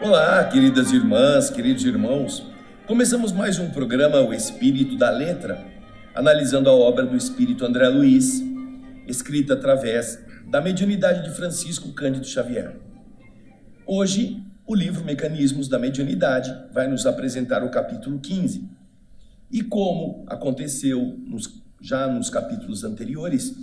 Olá, queridas irmãs, queridos irmãos. Começamos mais um programa, O Espírito da Letra, analisando a obra do Espírito André Luiz, escrita através da mediunidade de Francisco Cândido Xavier. Hoje, o livro Mecanismos da Mediunidade vai nos apresentar o capítulo 15. E como aconteceu já nos capítulos anteriores,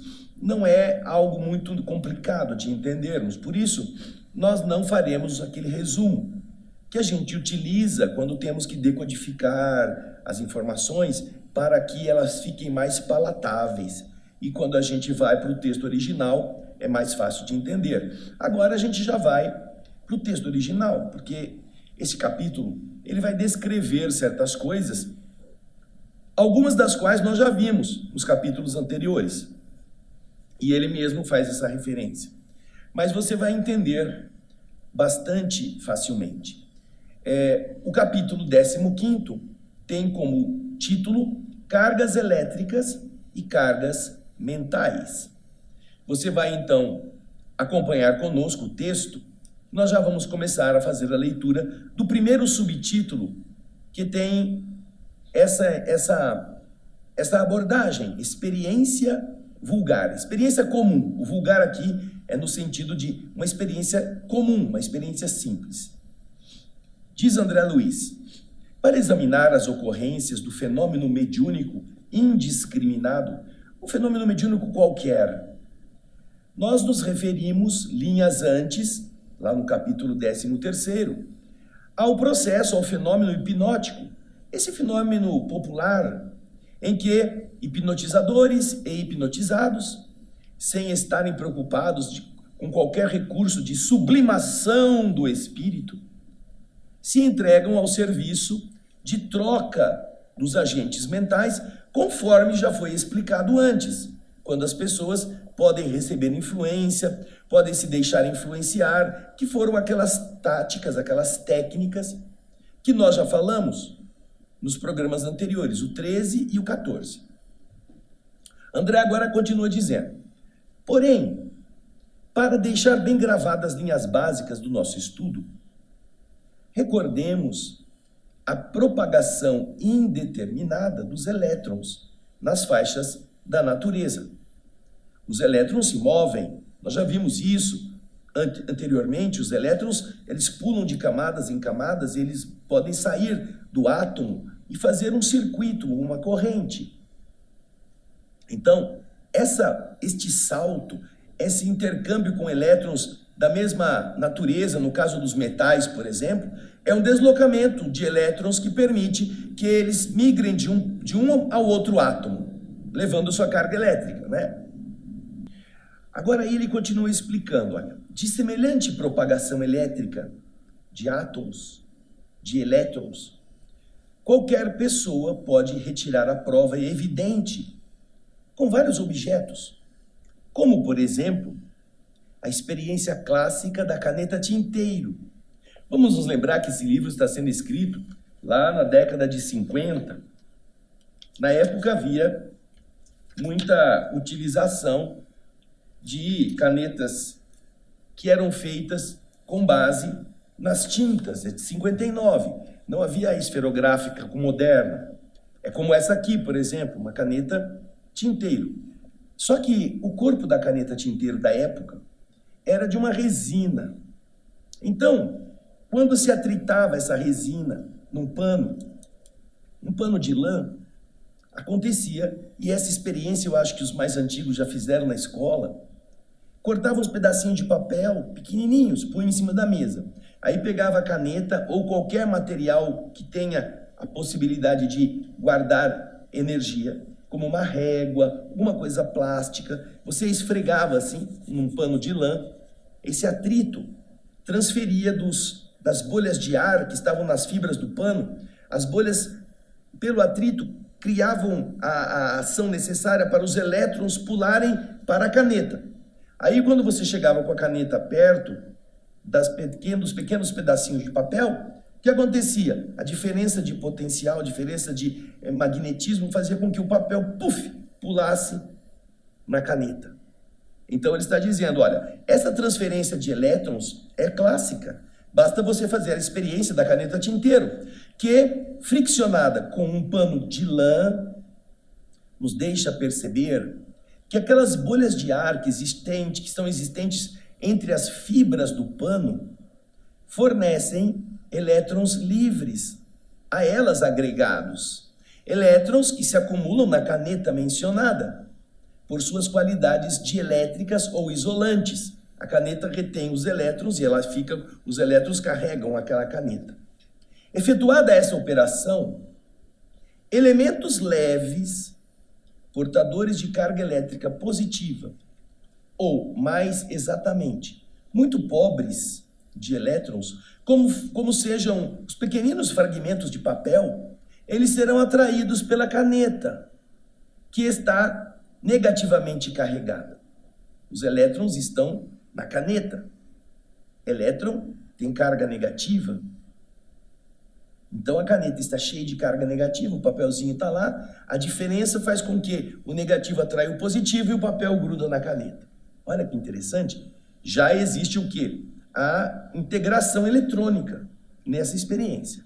não é algo muito complicado de entendermos. Por isso, nós não faremos aquele resumo que a gente utiliza quando temos que decodificar as informações para que elas fiquem mais palatáveis. E quando a gente vai para o texto original, é mais fácil de entender. Agora a gente já vai para o texto original, porque esse capítulo ele vai descrever certas coisas, algumas das quais nós já vimos nos capítulos anteriores. E ele mesmo faz essa referência. Mas você vai entender bastante facilmente. O capítulo 15º tem como título Cargas Elétricas e Cargas Mentais. Você vai então acompanhar conosco o texto. Nós já vamos começar a fazer a leitura do primeiro subtítulo, que tem essa abordagem, experiência vulgar, experiência comum. O vulgar aqui é no sentido de uma experiência comum, uma experiência simples. Diz André Luiz: para examinar as ocorrências do fenômeno mediúnico indiscriminado, um fenômeno mediúnico qualquer, nós nos referimos linhas antes, lá no capítulo 13º, ao processo, ao fenômeno hipnótico, esse fenômeno popular em que hipnotizadores e hipnotizados, sem estarem preocupados com qualquer recurso de sublimação do espírito, se entregam ao serviço de troca dos agentes mentais, conforme já foi explicado antes, quando as pessoas podem receber influência, podem se deixar influenciar, que foram aquelas táticas, aquelas técnicas que nós já falamos nos programas anteriores, o 13 e o 14. André agora continua dizendo: porém, para deixar bem gravadas as linhas básicas do nosso estudo, recordemos a propagação indeterminada dos elétrons nas faixas da natureza. Os elétrons se movem, nós já vimos isso anteriormente. Os elétrons, eles pulam de camadas em camadas, eles podem sair do átomo e fazer um circuito, uma corrente. Então, este salto, esse intercâmbio com elétrons da mesma natureza, no caso dos metais, por exemplo, é um deslocamento de elétrons que permite que eles migrem de um ao outro átomo, levando sua carga elétrica, né? Agora ele continua explicando, olha, de semelhante propagação elétrica de átomos, de elétrons, qualquer pessoa pode retirar a prova evidente com vários objetos, como, por exemplo, a experiência clássica da caneta tinteiro. Vamos nos lembrar que esse livro está sendo escrito lá na década de 50. Na época havia muita utilização de canetas que eram feitas com base nas tintas, é de 59. Não havia a esferográfica moderna. É como essa aqui, por exemplo, uma caneta tinteiro. Só que o corpo da caneta tinteiro da época era de uma resina. Então, quando se atritava essa resina num pano de lã, acontecia, e essa experiência eu acho que os mais antigos já fizeram na escola, cortavam uns pedacinhos de papel pequenininhos, punham em cima da mesa. Aí pegava a caneta ou qualquer material que tenha a possibilidade de guardar energia, como uma régua, alguma coisa plástica, você esfregava assim, num pano de lã, esse atrito transferia das bolhas de ar que estavam nas fibras do pano, as bolhas, pelo atrito, criavam a ação necessária para os elétrons pularem para a caneta. Aí, quando você chegava com a caneta perto dos pequenos pedacinhos de papel, o que acontecia? A diferença de potencial, a diferença de magnetismo fazia com que o papel, pulasse na caneta. Então ele está dizendo, olha, essa transferência de elétrons é clássica. Basta você fazer a experiência da caneta tinteiro, que, friccionada com um pano de lã, nos deixa perceber que aquelas bolhas de ar que estão existentes entre as fibras do pano fornecem elétrons livres, a elas agregados. Elétrons que se acumulam na caneta mencionada, por suas qualidades dielétricas ou isolantes. A caneta retém os elétrons e os elétrons carregam aquela caneta. Efetuada essa operação, elementos leves, portadores de carga elétrica positiva, ou, mais exatamente, muito pobres de elétrons, como sejam os pequeninos fragmentos de papel, eles serão atraídos pela caneta, que está negativamente carregada. Os elétrons estão na caneta. Elétron tem carga negativa. Então a caneta está cheia de carga negativa, o papelzinho está lá, a diferença faz com que o negativo atraia o positivo e o papel gruda na caneta. Olha que interessante, já existe o quê? A integração eletrônica nessa experiência.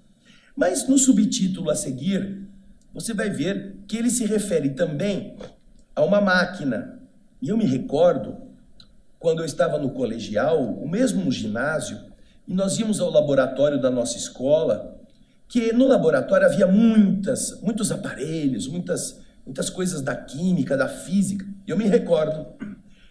Mas no subtítulo a seguir, você vai ver que ele se refere também a uma máquina. E eu me recordo, quando eu estava no colegial, ou mesmo no ginásio, e nós íamos ao laboratório da nossa escola, que no laboratório havia muitos aparelhos, muitas coisas da química, da física. E eu me recordo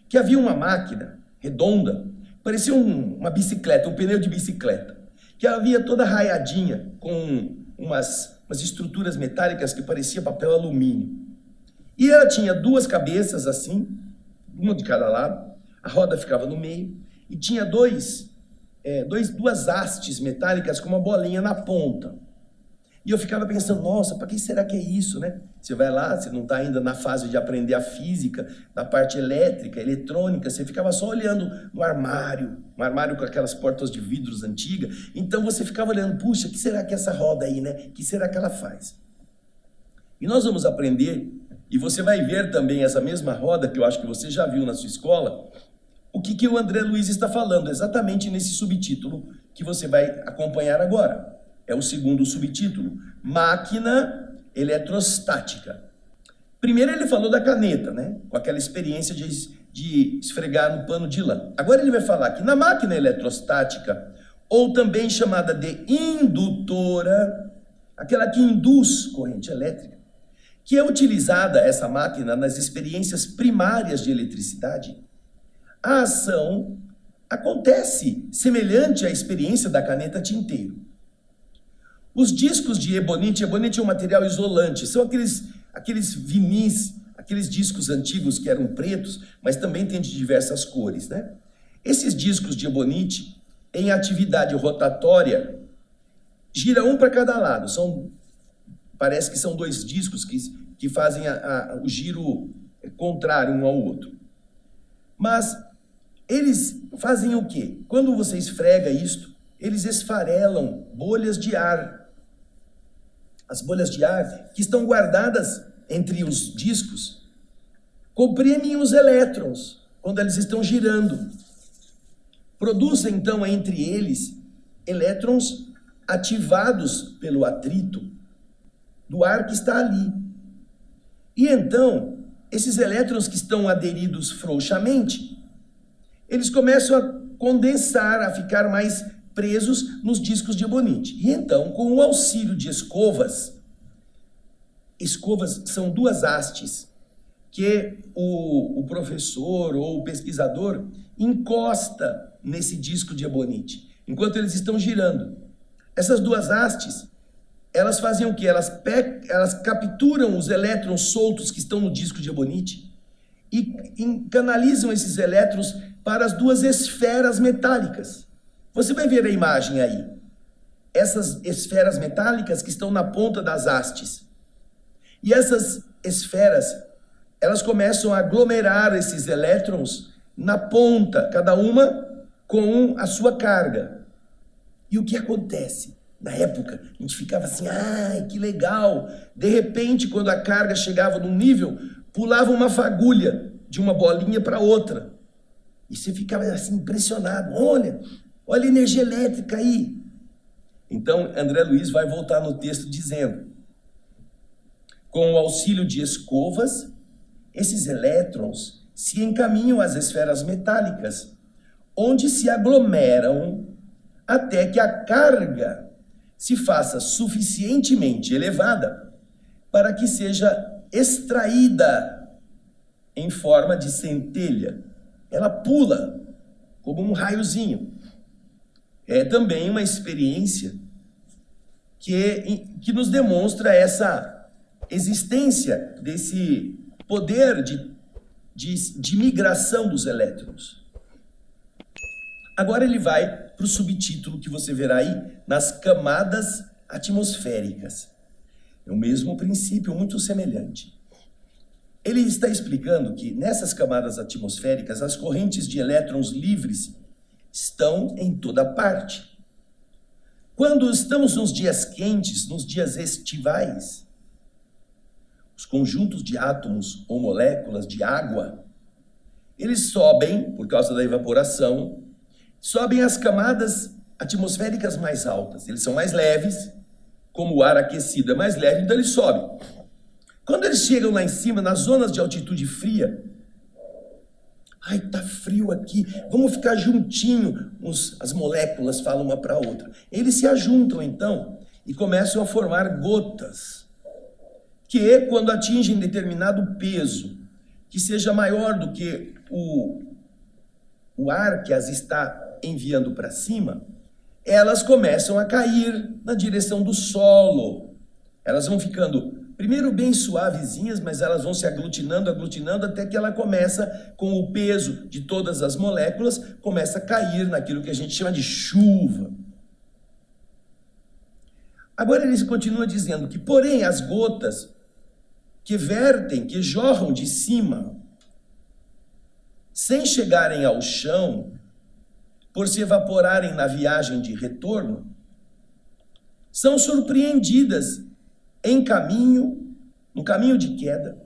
que havia uma máquina redonda, parecia uma bicicleta, um pneu de bicicleta, que havia toda raiadinha, com umas estruturas metálicas que parecia papel alumínio. E ela tinha duas cabeças assim, uma de cada lado, a roda ficava no meio, e tinha duas hastes metálicas com uma bolinha na ponta. E eu ficava pensando, nossa, para que será que é isso, né? Você vai lá, você não está ainda na fase de aprender a física, na parte elétrica, eletrônica, você ficava só olhando no armário, um armário com aquelas portas de vidros antigas, então você ficava olhando, puxa, o que será que é essa roda aí, né? O que será que ela faz? E nós vamos aprender, e você vai ver também essa mesma roda, que eu acho que você já viu na sua escola, o que o André Luiz está falando, exatamente nesse subtítulo que você vai acompanhar agora. É o segundo subtítulo, máquina eletrostática. Primeiro ele falou da caneta, né? Com aquela experiência de esfregar no pano de lã. Agora ele vai falar que na máquina eletrostática, ou também chamada de indutora, aquela que induz corrente elétrica, que é utilizada essa máquina nas experiências primárias de eletricidade, a ação acontece semelhante à experiência da caneta tinteiro. Os discos de ebonite é um material isolante, são aqueles vinis, aqueles discos antigos que eram pretos, mas também tem de diversas cores, né? Esses discos de ebonite, em atividade rotatória, gira um para cada lado, parece que são dois discos que fazem o giro contrário um ao outro. Mas eles fazem o quê? Quando você esfrega isto, eles esfarelam bolhas de ar. As bolhas de ar que estão guardadas entre os discos comprimem os elétrons quando eles estão girando. Produzem, então, entre eles, elétrons ativados pelo atrito do ar que está ali. E então, esses elétrons que estão aderidos frouxamente, eles começam a condensar, a ficar mais presos nos discos de ebonite. E então, com o auxílio de escovas são duas hastes que o professor ou o pesquisador encosta nesse disco de ebonite, enquanto eles estão girando. Essas duas hastes, elas fazem o quê? Elas capturam os elétrons soltos que estão no disco de ebonite e canalizam esses elétrons para as duas esferas metálicas. Você vai ver a imagem aí. Essas esferas metálicas que estão na ponta das hastes. E essas esferas, elas começam a aglomerar esses elétrons na ponta, cada uma com a sua carga. E o que acontece? Na época, a gente ficava assim, ai, que legal. De repente, quando a carga chegava num nível, pulava uma fagulha de uma bolinha para outra. E você ficava assim, impressionado. Olha, Olha a energia elétrica aí. Então, André Luiz vai voltar no texto dizendo: com o auxílio de escovas, esses elétrons se encaminham às esferas metálicas, onde se aglomeram até que a carga se faça suficientemente elevada para que seja extraída em forma de centelha. Ela pula como um raiozinho. É também uma experiência que nos demonstra essa existência desse poder de migração dos elétrons. Agora ele vai para o subtítulo que você verá aí, nas camadas atmosféricas. É o mesmo princípio, muito semelhante. Ele está explicando que nessas camadas atmosféricas as correntes de elétrons livres estão em toda parte. Quando estamos nos dias quentes, nos dias estivais, os conjuntos de átomos ou moléculas de água, eles sobem, por causa da evaporação, sobem as camadas atmosféricas mais altas. Eles são mais leves, como o ar aquecido é mais leve, então eles sobem. Quando eles chegam lá em cima, nas zonas de altitude fria, ai, tá frio aqui, vamos ficar juntinho, as moléculas falam uma para a outra. Eles se ajuntam então e começam a formar gotas, que quando atingem determinado peso, que seja maior do que o ar que as está enviando para cima, elas começam a cair na direção do solo. Elas vão ficando primeiro bem suavezinhas, mas elas vão se aglutinando, até que ela começa, com o peso de todas as moléculas, começa a cair naquilo que a gente chama de chuva. Agora ele continua dizendo que, porém, as gotas que vertem, que jorram de cima, sem chegarem ao chão, por se evaporarem na viagem de retorno, são surpreendidas no caminho de queda,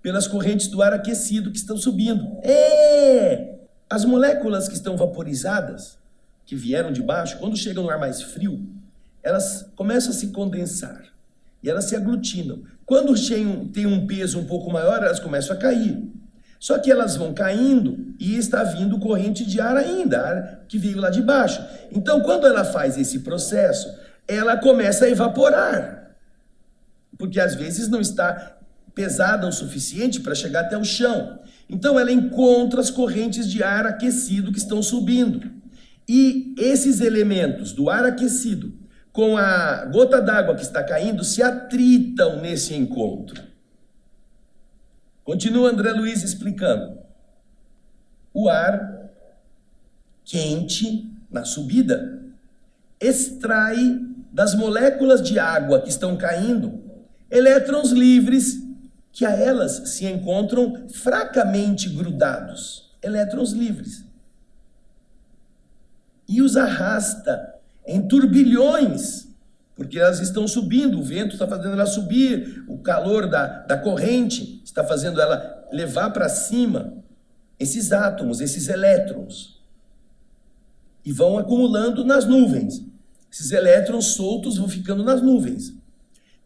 pelas correntes do ar aquecido que estão subindo. As moléculas que estão vaporizadas, que vieram de baixo, quando chegam no ar mais frio, elas começam a se condensar e elas se aglutinam. Quando tem um peso um pouco maior, elas começam a cair. Só que elas vão caindo e está vindo corrente de ar ainda, ar que veio lá de baixo. Então, quando ela faz esse processo, ela começa a evaporar, porque às vezes não está pesada o suficiente para chegar até o chão. Então ela encontra as correntes de ar aquecido que estão subindo. E esses elementos do ar aquecido com a gota d'água que está caindo se atritam nesse encontro. Continua André Luiz explicando. O ar quente na subida extrai das moléculas de água que estão caindo elétrons livres que a elas se encontram fracamente grudados. Elétrons livres. E os arrasta em turbilhões, porque elas estão subindo, o vento está fazendo ela subir, o calor da corrente está fazendo ela levar para cima esses átomos, esses elétrons. E vão acumulando nas nuvens. Esses elétrons soltos vão ficando nas nuvens,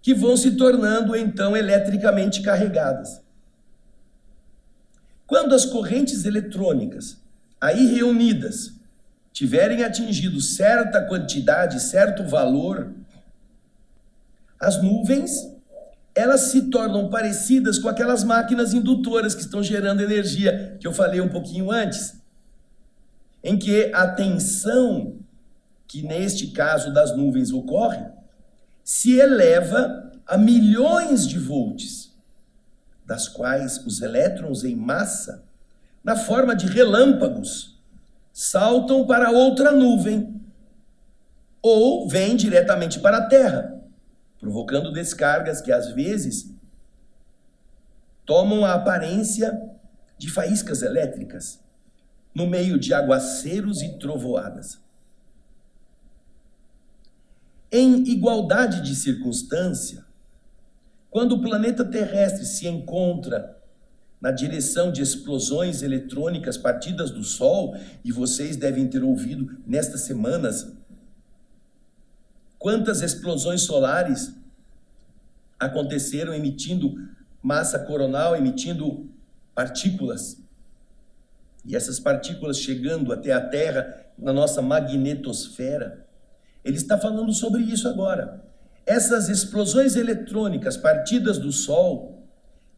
que vão se tornando, então, eletricamente carregadas. Quando as correntes eletrônicas, aí reunidas, tiverem atingido certa quantidade, certo valor, as nuvens, elas se tornam parecidas com aquelas máquinas indutoras que estão gerando energia, que eu falei um pouquinho antes, em que a tensão, que neste caso das nuvens ocorre, se eleva a milhões de volts, das quais os elétrons em massa, na forma de relâmpagos, saltam para outra nuvem ou vêm diretamente para a Terra, provocando descargas que às vezes tomam a aparência de faíscas elétricas no meio de aguaceiros e trovoadas. Em igualdade de circunstância, quando o planeta terrestre se encontra na direção de explosões eletrônicas partidas do Sol, e vocês devem ter ouvido nestas semanas quantas explosões solares aconteceram emitindo massa coronal, emitindo partículas. E essas partículas chegando até a Terra, na nossa magnetosfera. Ele está falando sobre isso agora. Essas explosões eletrônicas partidas do Sol,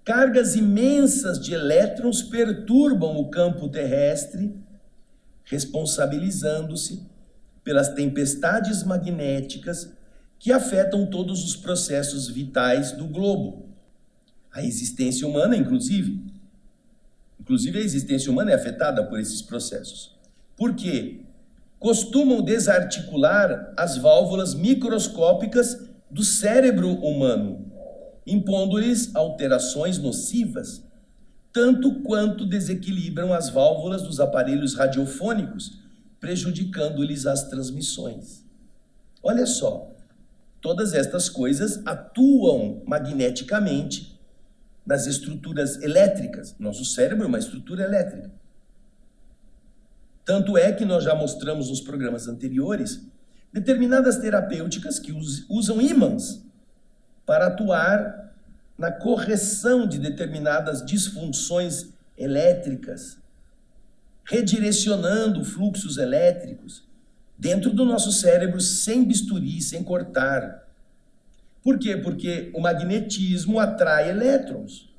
cargas imensas de elétrons perturbam o campo terrestre, responsabilizando-se pelas tempestades magnéticas que afetam todos os processos vitais do globo. A existência humana, inclusive a existência humana é afetada por esses processos. Por quê? Costumam desarticular as válvulas microscópicas do cérebro humano, impondo-lhes alterações nocivas, tanto quanto desequilibram as válvulas dos aparelhos radiofônicos, prejudicando-lhes as transmissões. Olha só, todas estas coisas atuam magneticamente nas estruturas elétricas. Nosso cérebro é uma estrutura elétrica. Tanto é que nós já mostramos nos programas anteriores determinadas terapêuticas que usam ímãs para atuar na correção de determinadas disfunções elétricas, redirecionando fluxos elétricos dentro do nosso cérebro sem bisturi, sem cortar. Por quê? Porque o magnetismo atrai elétrons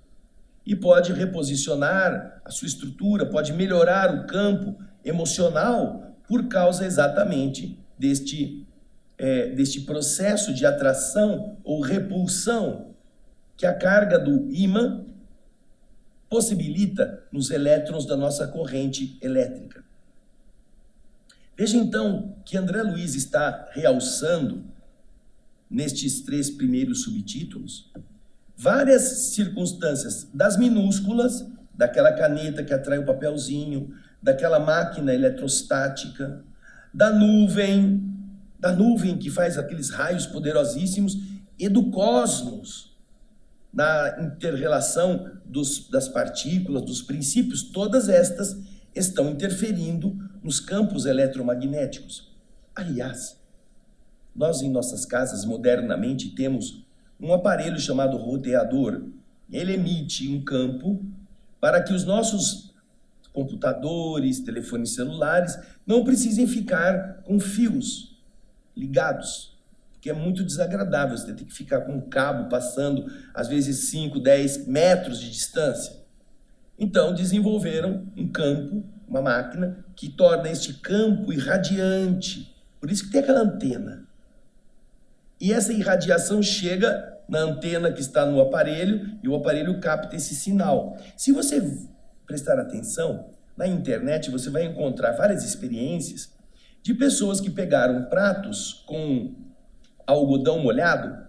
e pode reposicionar a sua estrutura, pode melhorar o campo emocional por causa exatamente deste processo de atração ou repulsão que a carga do ímã possibilita nos elétrons da nossa corrente elétrica. Veja então que André Luiz está realçando nestes 3 primeiros subtítulos várias circunstâncias, das minúsculas, daquela caneta que atrai o papelzinho, daquela máquina eletrostática, da nuvem que faz aqueles raios poderosíssimos, e do cosmos, na inter-relação das partículas, dos princípios. Todas estas estão interferindo nos campos eletromagnéticos. Aliás, nós em nossas casas modernamente temos um aparelho chamado roteador. Ele emite um campo para que os nossos computadores, telefones celulares não precisem ficar com fios ligados, porque é muito desagradável você ter que ficar com um cabo passando às vezes 5, 10 metros de distância. Então desenvolveram um campo, uma máquina que torna este campo irradiante. Por isso que tem aquela antena. E essa irradiação chega na antena que está no aparelho e o aparelho capta esse sinal. Se você prestar atenção, na internet você vai encontrar várias experiências de pessoas que pegaram pratos com algodão molhado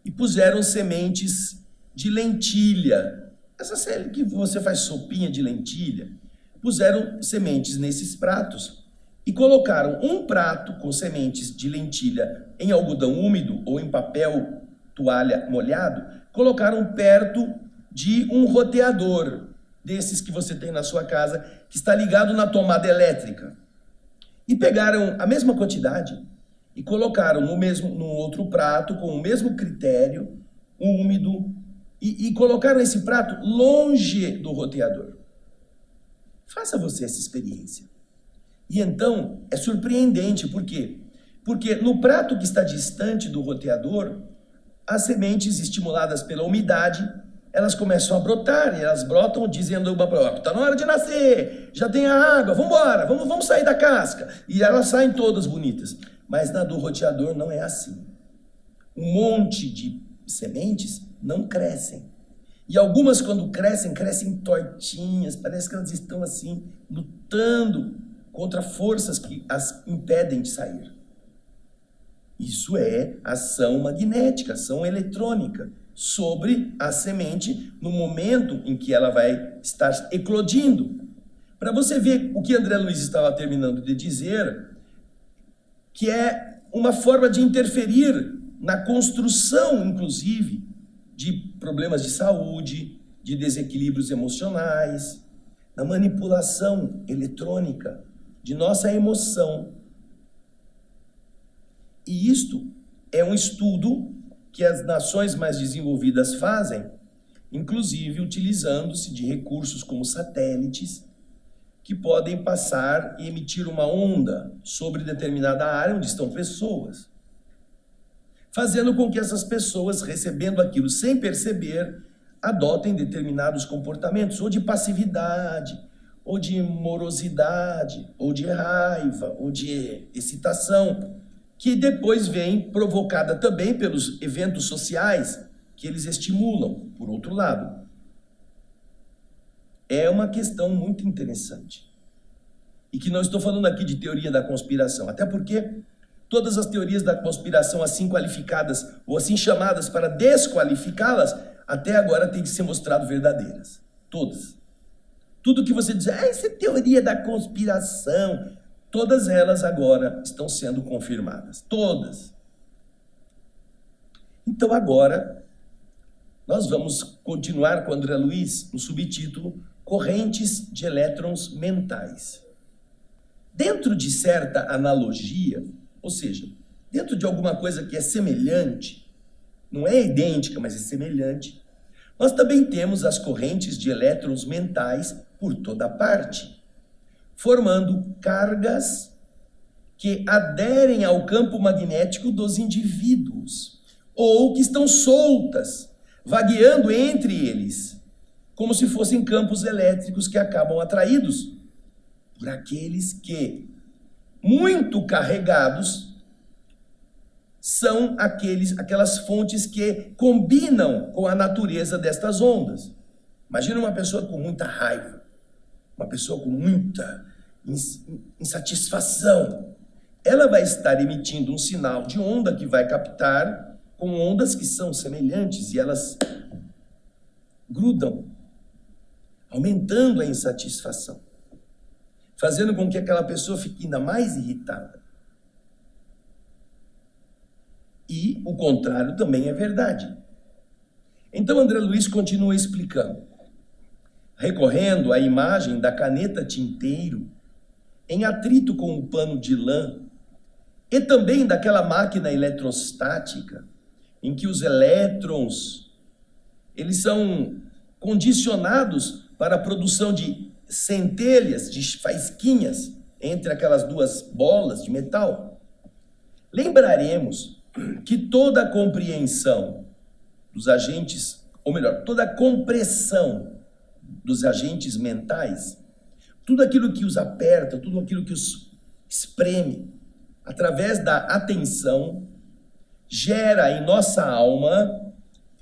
e puseram sementes de lentilha. Essa série que você faz sopinha de lentilha. Puseram sementes nesses pratos e colocaram um prato com sementes de lentilha em algodão úmido ou em papel toalha molhado, colocaram perto de um roteador desses que você tem na sua casa, que está ligado na tomada elétrica. E pegaram a mesma quantidade e colocaram no outro prato, com o mesmo critério, úmido, e colocaram esse prato longe do roteador. Faça você essa experiência. E então, é surpreendente, por quê? Porque no prato que está distante do roteador, as sementes estimuladas pela umidade, elas começam a brotar, e elas brotam dizendo uma para outra: está na hora de nascer, já tem a água, vamos embora, vamos sair da casca. E elas saem todas bonitas. Mas na do roteador não é assim. Um monte de sementes não crescem. E algumas, quando crescem tortinhas, parece que elas estão assim, lutando contra forças que as impedem de sair. Isso é ação magnética, ação eletrônica sobre a semente no momento em que ela vai estar eclodindo. Para você ver o que André Luiz estava terminando de dizer, que é uma forma de interferir na construção, inclusive, de problemas de saúde, de desequilíbrios emocionais, na manipulação eletrônica de nossa emoção. E isto é um estudo que as nações mais desenvolvidas fazem, inclusive utilizando-se de recursos como satélites, que podem passar e emitir uma onda sobre determinada área onde estão pessoas, fazendo com que essas pessoas, recebendo aquilo sem perceber, adotem determinados comportamentos, ou de passividade, ou de morosidade, ou de raiva, ou de excitação, que depois vem provocada também pelos eventos sociais que eles estimulam, por outro lado. É uma questão muito interessante. E que não estou falando aqui de teoria da conspiração, até porque todas as teorias da conspiração assim qualificadas ou assim chamadas para desqualificá-las, até agora têm que ser mostrado verdadeiras. Todas. Tudo que você diz, isso é teoria da conspiração, todas elas agora estão sendo confirmadas. Todas. Então agora, nós vamos continuar com André Luiz no subtítulo Correntes de Elétrons Mentais. Dentro de certa analogia, ou seja, dentro de alguma coisa que é semelhante, não é idêntica, mas é semelhante, nós também temos as correntes de elétrons mentais por toda parte, formando cargas que aderem ao campo magnético dos indivíduos, ou que estão soltas, vagueando entre eles, como se fossem campos elétricos que acabam atraídos por aqueles que, muito carregados, são aquelas fontes que combinam com a natureza destas ondas. Imagina uma pessoa com muita raiva, uma pessoa com muita insatisfação. Ela vai estar emitindo um sinal de onda que vai captar com ondas que são semelhantes e elas grudam, aumentando a insatisfação, fazendo com que aquela pessoa fique ainda mais irritada. E o contrário também é verdade. Então André Luiz continua explicando, recorrendo à imagem da caneta tinteiro em atrito com o pano de lã e também daquela máquina eletrostática em que os elétrons eles são condicionados para a produção de centelhas, de faísquinhas entre aquelas duas bolas de metal. Lembraremos que toda a compreensão dos agentes, ou melhor, toda a compressão dos agentes mentais, tudo aquilo que os aperta, tudo aquilo que os espreme, através da atenção, gera em nossa alma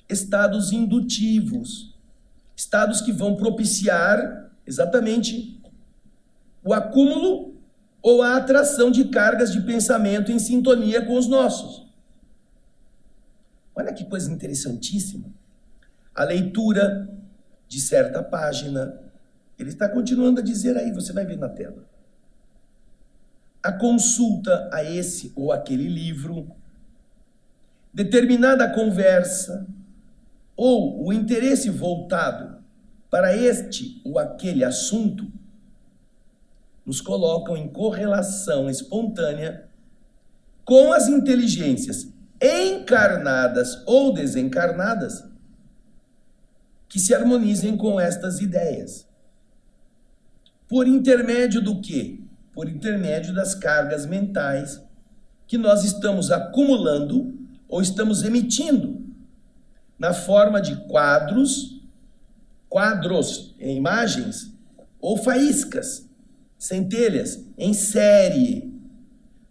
estados indutivos, estados que vão propiciar exatamente o acúmulo ou a atração de cargas de pensamento em sintonia com os nossos. Olha que coisa interessantíssima. A leitura de certa página, ele está continuando a dizer aí, você vai ver na tela. A consulta a esse ou aquele livro, determinada conversa, ou o interesse voltado para este ou aquele assunto, nos colocam em correlação espontânea com as inteligências encarnadas ou desencarnadas que se harmonizem com estas ideias. Por intermédio do quê? Por intermédio das cargas mentais que nós estamos acumulando ou estamos emitindo na forma de quadros, imagens ou faíscas, centelhas em série,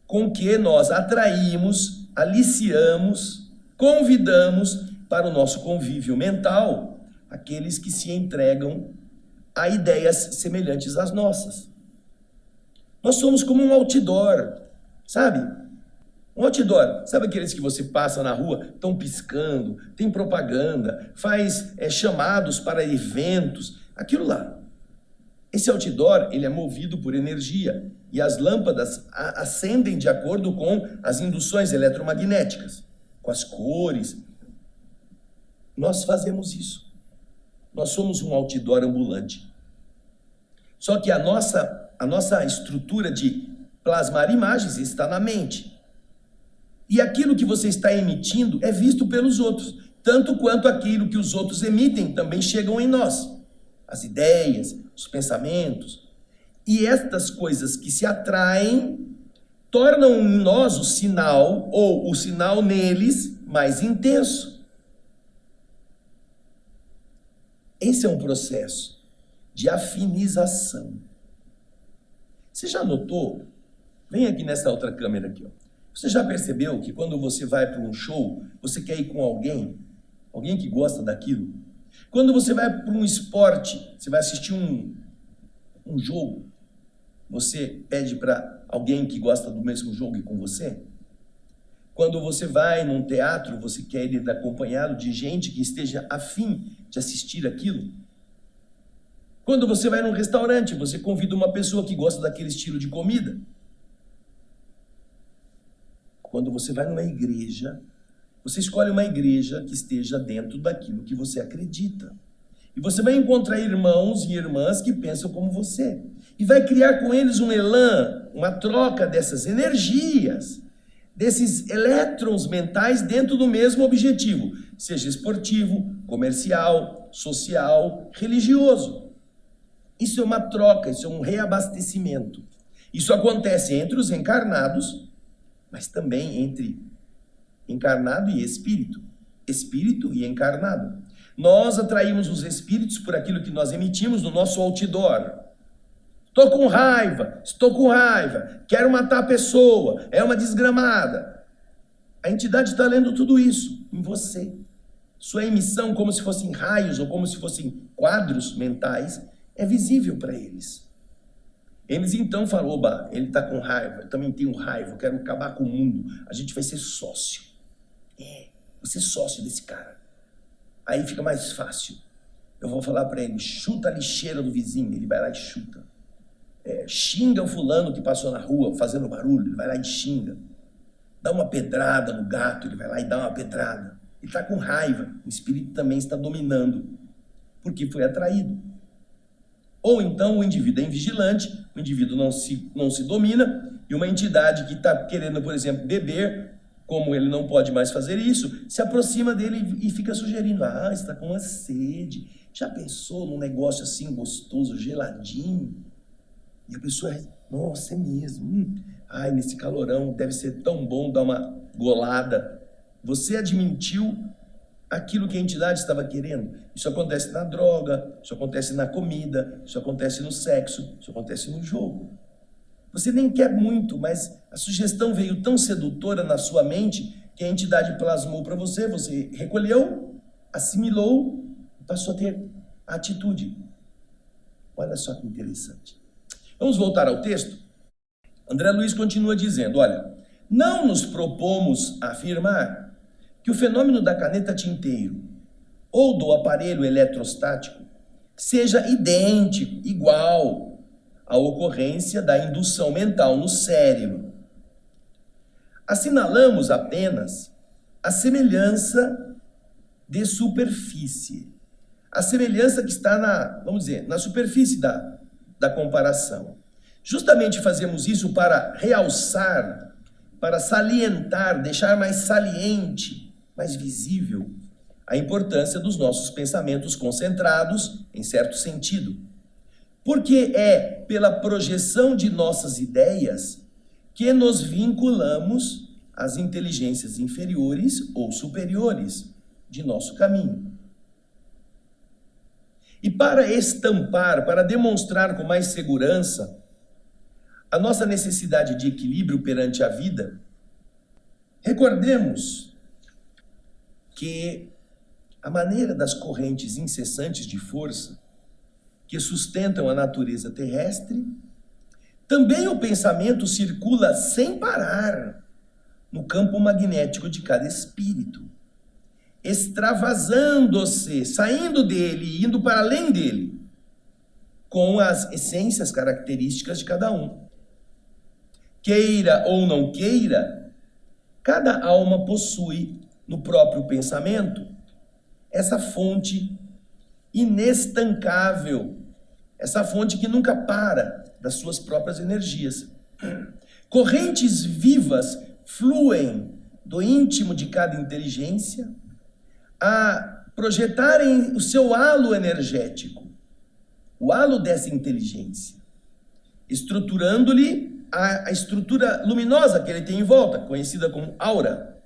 com que nós atraímos, aliciamos, convidamos para o nosso convívio mental aqueles que se entregam a ideias semelhantes às nossas. Nós somos como um outdoor, sabe? Um outdoor, sabe aqueles que você passa na rua, estão piscando, tem propaganda, faz chamados para eventos, aquilo lá. Esse outdoor, ele é movido por energia e as lâmpadas acendem de acordo com as induções eletromagnéticas, com as cores. Nós fazemos isso. Nós somos um outdoor ambulante. Só que a nossa estrutura de plasmar imagens está na mente. E aquilo que você está emitindo é visto pelos outros, tanto quanto aquilo que os outros emitem também chegam em nós. As ideias, os pensamentos. E estas coisas que se atraem tornam em nós o sinal, ou o sinal neles, mais intenso. Esse é um processo de afinização. Você já notou? Vem aqui nessa outra câmera aqui, ó. Você já percebeu que quando você vai para um show, você quer ir com alguém que gosta daquilo? Quando você vai para um esporte, você vai assistir um jogo, você pede para alguém que gosta do mesmo jogo ir com você? Quando você vai num teatro, você quer ir acompanhado de gente que esteja afim de assistir aquilo? Quando você vai num restaurante, você convida uma pessoa que gosta daquele estilo de comida? Quando você vai numa igreja, você escolhe uma igreja que esteja dentro daquilo que você acredita. E você vai encontrar irmãos e irmãs que pensam como você. E vai criar com eles um elan, uma troca dessas energias, desses elétrons mentais dentro do mesmo objetivo, seja esportivo, comercial, social, religioso. Isso é uma troca, isso é um reabastecimento. Isso acontece entre os encarnados, mas também entre encarnado e espírito e encarnado. Nós atraímos os espíritos por aquilo que nós emitimos no nosso outdoor. Estou com raiva, quero matar a pessoa, é uma desgramada. A entidade está lendo tudo isso em você. Sua emissão, como se fossem raios ou como se fossem quadros mentais, é visível para eles. Eles então falam, oba, ele está com raiva, eu também tenho raiva, eu quero acabar com o mundo, a gente vai ser sócio. Vou ser sócio desse cara. Aí fica mais fácil. Eu vou falar para ele, chuta a lixeira do vizinho, ele vai lá e chuta. Xinga o fulano que passou na rua fazendo barulho, ele vai lá e xinga. Dá uma pedrada no gato, ele vai lá e dá uma pedrada. Ele está com raiva, o espírito também está dominando, porque foi atraído. Ou então o indivíduo é invigilante, o indivíduo não se domina, e uma entidade que está querendo, por exemplo, beber, como ele não pode mais fazer isso, se aproxima dele e fica sugerindo, você está com uma sede, já pensou num negócio assim gostoso, geladinho? E a pessoa, nossa, é mesmo, nesse calorão deve ser tão bom dar uma golada. Você admitiu aquilo que a entidade estava querendo. Isso acontece na droga, isso acontece na comida, isso acontece no sexo, isso acontece no jogo. Você nem quer muito, mas a sugestão veio tão sedutora na sua mente que a entidade plasmou para você, você recolheu, assimilou e passou a ter a atitude. Olha só que interessante. Vamos voltar ao texto? André Luiz continua dizendo, olha, não nos propomos afirmar que o fenômeno da caneta tinteiro ou do aparelho eletrostático seja idêntico, igual à ocorrência da indução mental no cérebro. Assinalamos apenas a semelhança de superfície, a semelhança que está na superfície da comparação. Justamente fazemos isso para realçar, para salientar, deixar mais saliente, mais visível a importância dos nossos pensamentos concentrados, em certo sentido. Porque é pela projeção de nossas ideias que nos vinculamos às inteligências inferiores ou superiores de nosso caminho. E para estampar, para demonstrar com mais segurança a nossa necessidade de equilíbrio perante a vida, recordemos que a maneira das correntes incessantes de força que sustentam a natureza terrestre, também o pensamento circula sem parar no campo magnético de cada espírito, extravasando-se, saindo dele e indo para além dele, com as essências características de cada um. Queira ou não queira, cada alma possui no próprio pensamento essa fonte inestancável, essa fonte que nunca para das suas próprias energias. Correntes vivas fluem do íntimo de cada inteligência a projetarem o seu halo energético, o halo dessa inteligência, estruturando-lhe a estrutura luminosa que ele tem em volta, conhecida como aura,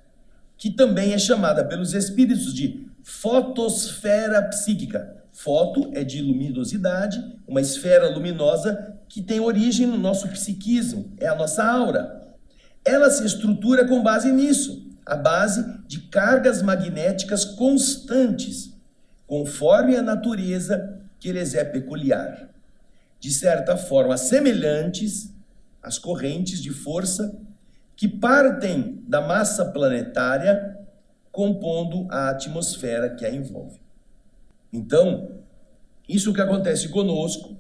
que também é chamada pelos espíritos de fotosfera psíquica. Foto é de luminosidade, uma esfera luminosa que tem origem no nosso psiquismo, é a nossa aura. Ela se estrutura com base nisso, a base de cargas magnéticas constantes, conforme a natureza que lhes é peculiar. De certa forma, semelhantes às correntes de força que partem da massa planetária, compondo a atmosfera que a envolve. Então, isso que acontece conosco,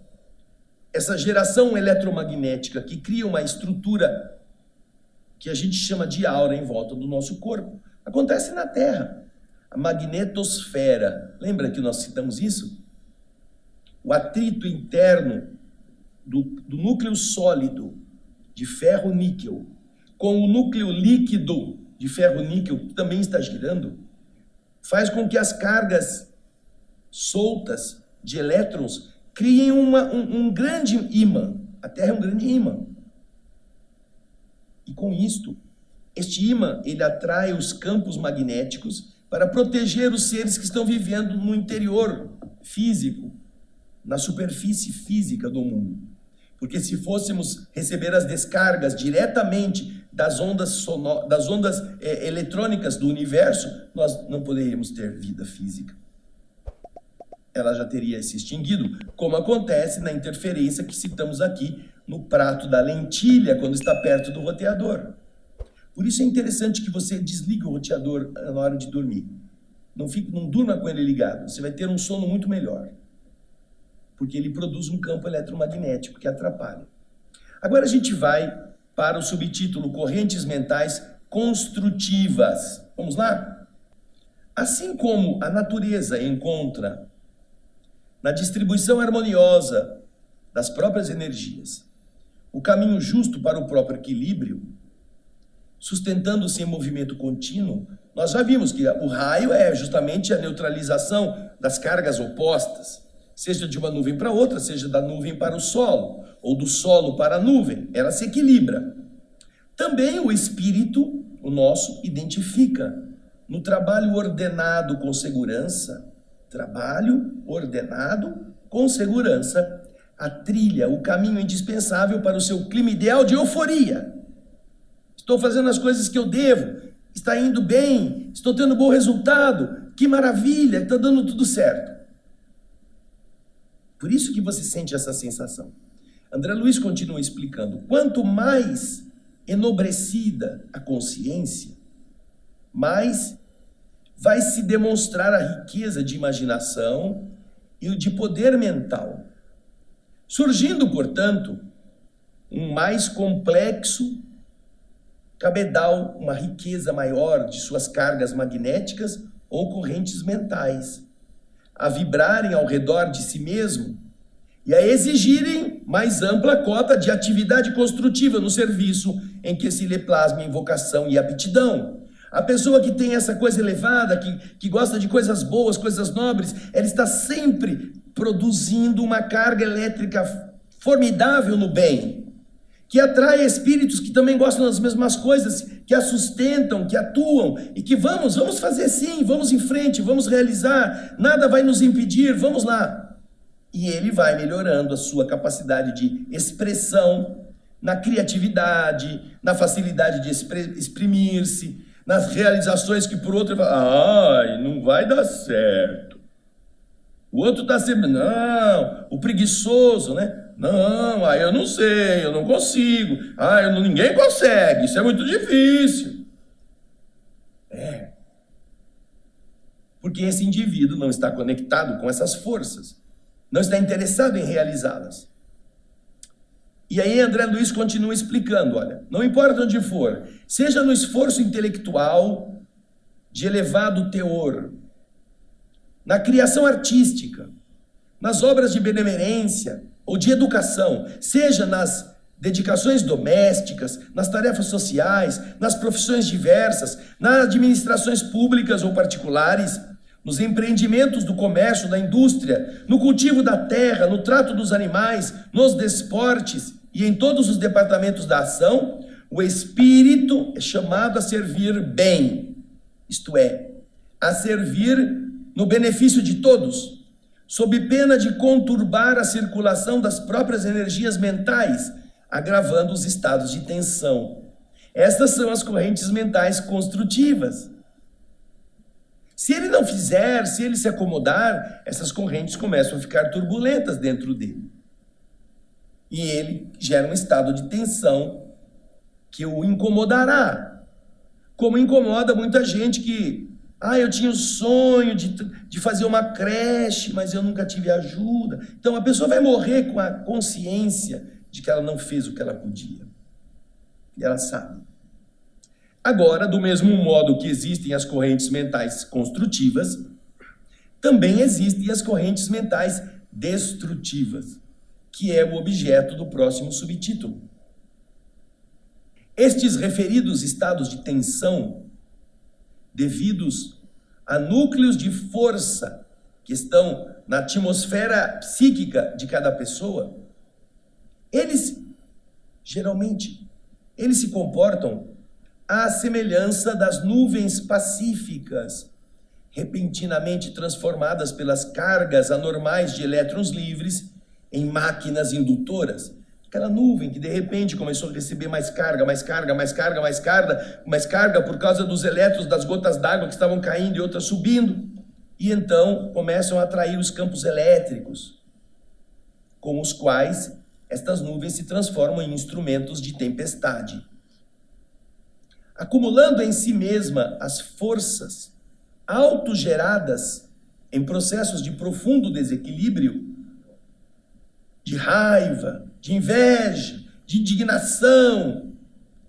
essa geração eletromagnética que cria uma estrutura que a gente chama de aura em volta do nosso corpo, acontece na Terra. A magnetosfera, lembra que nós citamos isso? O atrito interno do núcleo sólido de ferro-níquel com o núcleo líquido de ferro-níquel, que também está girando, faz com que as cargas soltas de elétrons criem um grande ímã. A Terra é um grande ímã. E com isto, este ímã, ele atrai os campos magnéticos para proteger os seres que estão vivendo no interior físico, na superfície física do mundo. Porque se fôssemos receber as descargas diretamente das ondas eletrônicas do universo, nós não poderíamos ter vida física. Ela já teria se extinguido, como acontece na interferência que citamos aqui no prato da lentilha, quando está perto do roteador. Por isso é interessante que você desligue o roteador na hora de dormir. Não durma com ele ligado, você vai ter um sono muito melhor. Porque ele produz um campo eletromagnético que atrapalha. Agora a gente vai para o subtítulo Correntes Mentais Construtivas. Vamos lá? Assim como a natureza encontra na distribuição harmoniosa das próprias energias o caminho justo para o próprio equilíbrio, sustentando-se em movimento contínuo, nós já vimos que o raio é justamente a neutralização das cargas opostas, seja de uma nuvem para outra, seja da nuvem para o solo, ou do solo para a nuvem, ela se equilibra. Também o espírito, o nosso, identifica no trabalho ordenado com segurança, a trilha, o caminho indispensável para o seu clima ideal de euforia. Estou fazendo as coisas que eu devo, está indo bem, estou tendo bom resultado, que maravilha, está dando tudo certo. Por isso que você sente essa sensação. André Luiz continua explicando, quanto mais enobrecida a consciência, mais vai se demonstrar a riqueza de imaginação e de poder mental, surgindo, portanto, um mais complexo cabedal, uma riqueza maior de suas cargas magnéticas ou correntes mentais, a vibrarem ao redor de si mesmo e a exigirem mais ampla cota de atividade construtiva no serviço em que se lhe plasma invocação e aptidão. A pessoa que tem essa coisa elevada, que gosta de coisas boas, coisas nobres, ela está sempre produzindo uma carga elétrica formidável no bem, que atrai espíritos que também gostam das mesmas coisas, que a sustentam, que atuam, e que vamos fazer sim, vamos em frente, vamos realizar, nada vai nos impedir, vamos lá. E ele vai melhorando a sua capacidade de expressão, na criatividade, na facilidade de exprimir-se, nas realizações que por outro fala, não vai dar certo. O outro está sempre, o preguiçoso, né? Eu não sei, eu não consigo. Ninguém consegue, isso é muito difícil. Porque esse indivíduo não está conectado com essas forças, não está interessado em realizá-las. E aí André Luiz continua explicando, olha, não importa onde for, seja no esforço intelectual de elevado teor, na criação artística, nas obras de benemerência ou de educação, seja nas dedicações domésticas, nas tarefas sociais, nas profissões diversas, nas administrações públicas ou particulares, nos empreendimentos do comércio, da indústria, no cultivo da terra, no trato dos animais, nos desportes e em todos os departamentos da ação, o espírito é chamado a servir bem, isto é, a servir no benefício de todos, sob pena de conturbar a circulação das próprias energias mentais, agravando os estados de tensão. Estas são as correntes mentais construtivas. Se ele não fizer, se ele se acomodar, essas correntes começam a ficar turbulentas dentro dele. E ele gera um estado de tensão que o incomodará. Como incomoda muita gente que, eu tinha o sonho de fazer uma creche, mas eu nunca tive ajuda. Então a pessoa vai morrer com a consciência de que ela não fez o que ela podia. E ela sabe. Agora, do mesmo modo que existem as correntes mentais construtivas, também existem as correntes mentais destrutivas, que é o objeto do próximo subtítulo. Estes referidos estados de tensão, devidos a núcleos de força que estão na atmosfera psíquica de cada pessoa, eles se comportam à semelhança das nuvens pacíficas, repentinamente transformadas pelas cargas anormais de elétrons livres em máquinas indutoras. Aquela nuvem que de repente começou a receber mais carga por causa dos elétrons das gotas d'água que estavam caindo e outras subindo. E então começam a atrair os campos elétricos, com os quais estas nuvens se transformam em instrumentos de tempestade. Acumulando em si mesma as forças autogeradas em processos de profundo desequilíbrio, de raiva, de inveja, de indignação,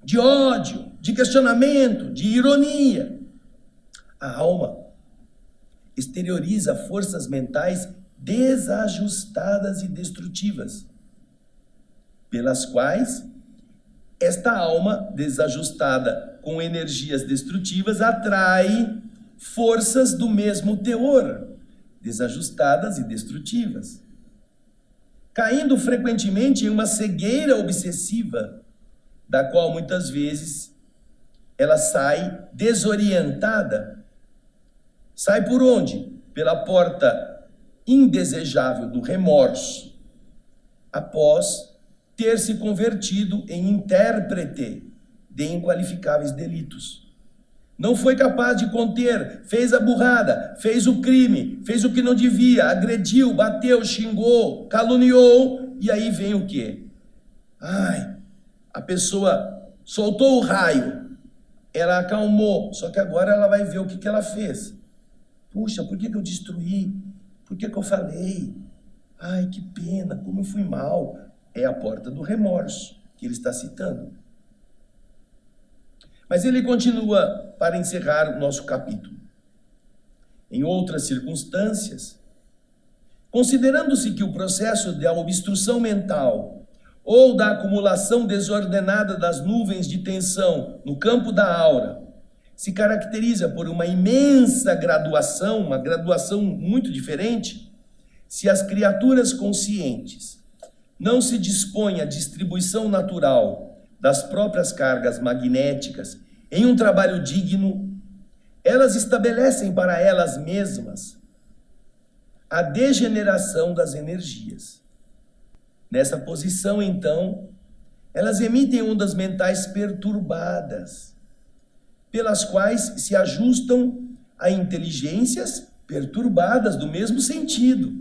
de ódio, de questionamento, de ironia. A alma exterioriza forças mentais desajustadas e destrutivas, pelas quais esta alma desajustada com energias destrutivas atrai forças do mesmo teor, desajustadas e destrutivas, caindo frequentemente em uma cegueira obsessiva, da qual muitas vezes ela sai desorientada. Sai por onde? Pela porta indesejável do remorso, após ter se convertido em intérprete de inqualificáveis delitos. Não foi capaz de conter, fez a burrada, fez o crime, fez o que não devia, agrediu, bateu, xingou, caluniou, e aí vem o quê? A pessoa soltou o raio, ela acalmou, só que agora ela vai ver o que ela fez. Puxa, por que eu destruí? Por que eu falei? Que pena, como eu fui mal. É a porta do remorso que ele está citando. Mas ele continua para encerrar o nosso capítulo. Em outras circunstâncias, considerando-se que o processo da obstrução mental ou da acumulação desordenada das nuvens de tensão no campo da aura se caracteriza por uma imensa graduação, uma graduação muito diferente, se as criaturas conscientes não se dispõem à distribuição natural das próprias cargas magnéticas em um trabalho digno, elas estabelecem para elas mesmas a degeneração das energias. Nessa posição, então, elas emitem ondas mentais perturbadas, pelas quais se ajustam a inteligências perturbadas do mesmo sentido,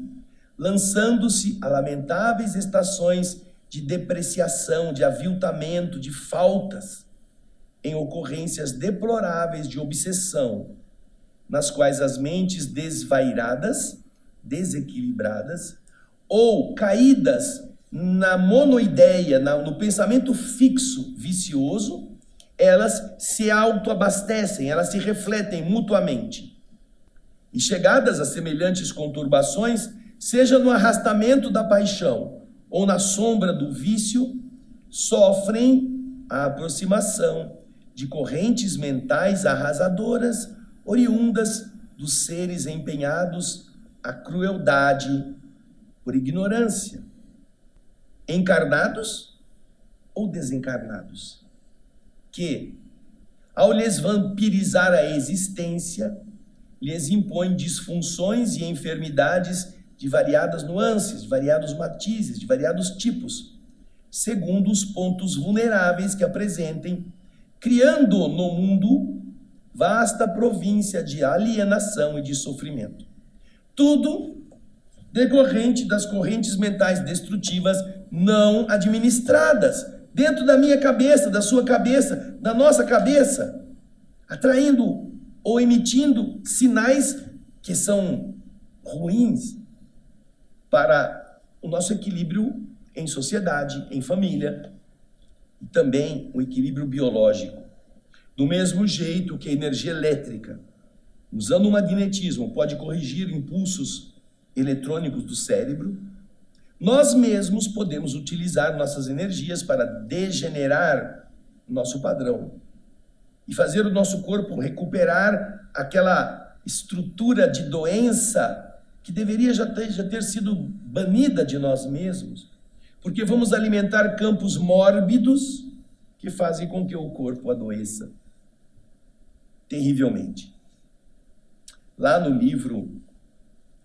lançando-se a lamentáveis estações de depreciação, de aviltamento, de faltas, em ocorrências deploráveis de obsessão, nas quais as mentes desvairadas, desequilibradas, ou caídas na monoideia, no pensamento fixo, vicioso, elas se autoabastecem, elas se refletem mutuamente. E chegadas a semelhantes conturbações, seja no arrastamento da paixão ou na sombra do vício, sofrem a aproximação de correntes mentais arrasadoras, oriundas dos seres empenhados à crueldade por ignorância, encarnados ou desencarnados, que, ao lhes vampirizar a existência, lhes impõe disfunções e enfermidades de variadas nuances, de variados matizes, de variados tipos, segundo os pontos vulneráveis que apresentem, criando no mundo vasta província de alienação e de sofrimento. Tudo decorrente das correntes mentais destrutivas não administradas, dentro da minha cabeça, da sua cabeça, da nossa cabeça, atraindo ou emitindo sinais que são ruins para o nosso equilíbrio em sociedade, em família, e também o equilíbrio biológico. Do mesmo jeito que a energia elétrica, usando o magnetismo, pode corrigir impulsos eletrônicos do cérebro, nós mesmos podemos utilizar nossas energias para degenerar nosso padrão e fazer o nosso corpo recuperar aquela estrutura de doença que deveria já ter sido banida de nós mesmos, porque vamos alimentar campos mórbidos que fazem com que o corpo adoeça terrivelmente. Lá no livro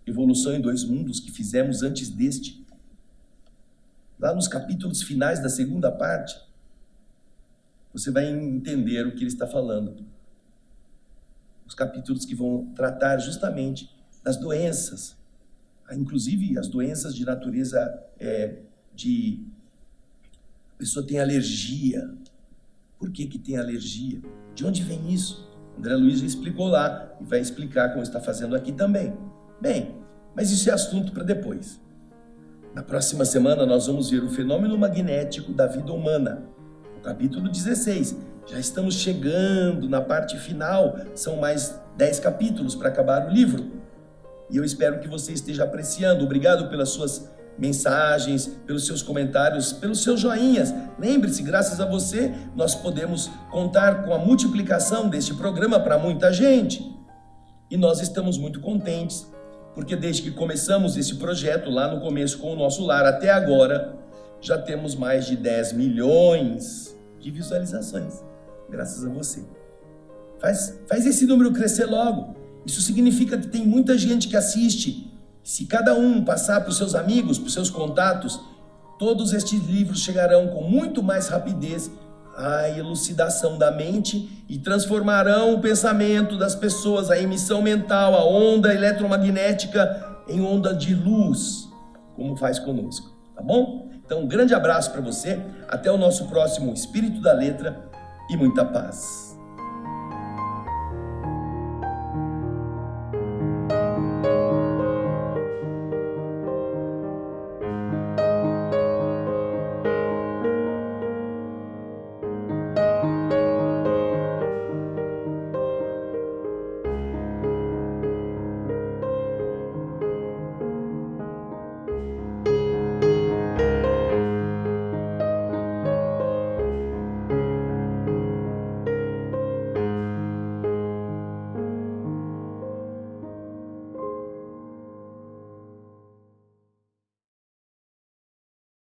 Evolução em Dois Mundos, que fizemos antes deste, lá nos capítulos finais da segunda parte, você vai entender o que ele está falando. Os capítulos que vão tratar justamente das doenças, inclusive as doenças de natureza a pessoa tem alergia. Por que tem alergia? De onde vem isso? André Luiz já explicou lá e vai explicar como está fazendo aqui também. Bem, mas isso é assunto para depois. Na próxima semana nós vamos ver o fenômeno magnético da vida humana, o capítulo 16. Já estamos chegando na parte final, são mais 10 capítulos para acabar o livro. E eu espero que você esteja apreciando. Obrigado pelas suas mensagens, pelos seus comentários, pelos seus joinhas. Lembre-se, graças a você, nós podemos contar com a multiplicação deste programa para muita gente. E nós estamos muito contentes, porque desde que começamos esse projeto, lá no começo com o Nosso Lar, até agora, já temos mais de 10 milhões de visualizações, graças a você. Faz esse número crescer logo. Isso significa que tem muita gente que assiste. Se cada um passar para os seus amigos, para os seus contatos, todos estes livros chegarão com muito mais rapidez à elucidação da mente e transformarão o pensamento das pessoas, a emissão mental, a onda eletromagnética em onda de luz, como faz conosco, tá bom? Então, um grande abraço para você, até o nosso próximo Espírito da Letra e muita paz.